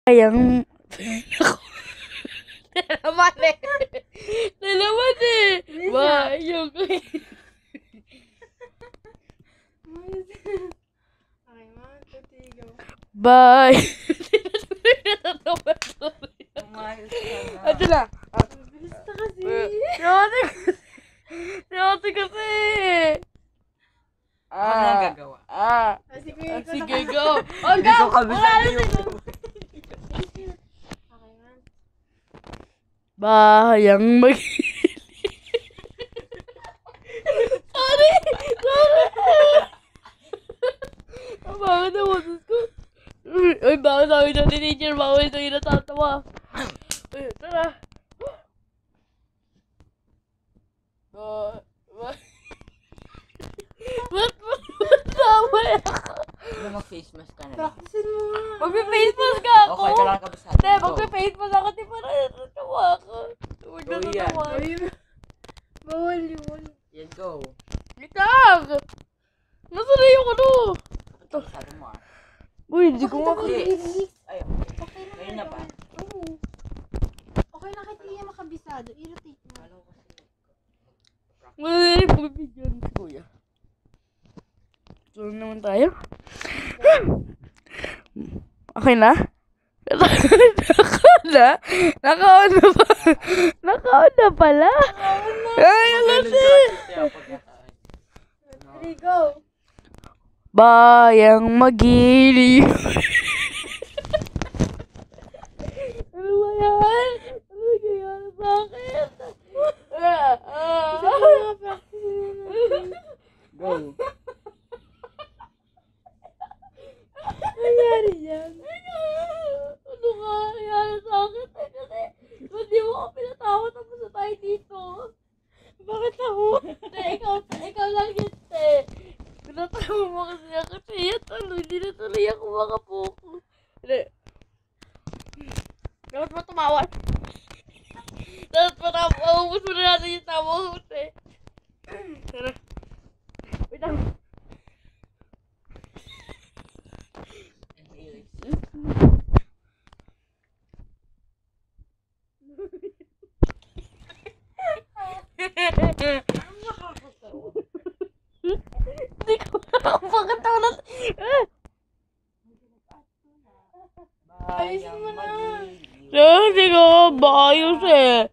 Bayang... Nalaman eh. Nalaman eh. Bayang... Bye. Ito na. Bilis na kasi. Siyote kasi. Ano ang gagawa? Sige, go. Hindi ko kabisado yung... Bayang mag... Sorry! Bakit na boses ko? Uy, bakit sabi na ni teacher? Bakit ito yung natatawa? Uy, tara. Ba't naway ako? Ano mag-face mask ka na? Practicein mo nga. Magpe-face mask ka ako. Okay, kailangan kabisado. Hindi, magpe-face mask ako. Di pa natatawa ako. Huwag na Go yan. natawa. Bawal yun. Yan, go. Itag! Nasaan na yung ano? Kabisado mo ah. Uy, hindi ko nga Yes. Ay, Okay na. ngayon na ba? Oo. Okay na kahit hindi makabisado. I-rotate mo. Kala ko kasi... wala na rin pagbibigyan si Kuya. Tulong naman tayo. Okay na? Naka-on na? Naka-on na ba? Naka-on na pala? Ay, alam din! Ready, go. Bayang magiliw. Ano ba yan? Ano nangyayari sa akin? Practicein mo na. Go. Nangyari yan. Ano ka nangyayari sa akin? Kasi, hindi mo ako pinatawad tapos na tayo dito. Bakit ako? Hindi, ikaw lang yun, te. Pinatawa mo kasi ako, te. Yan, hindi na tuloy ako makapuko. Hindi. Dapat mo tumawa. Dapat mo tawa. Ubus mo na natin yung tawa ko, te. Tara. Wait lang. Hindi ko makapagkatawa na. Ayusin mo na. Hindi ko maayos eh.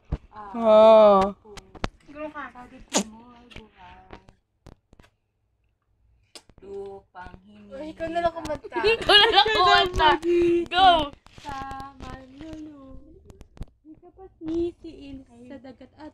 Siguro kakagit mo. Lupang hindi. Ay, ikaw na lang kumanta. Ikaw na lang kumanta. Go! Sa malulu. Di ka pa sisiin sa dagat at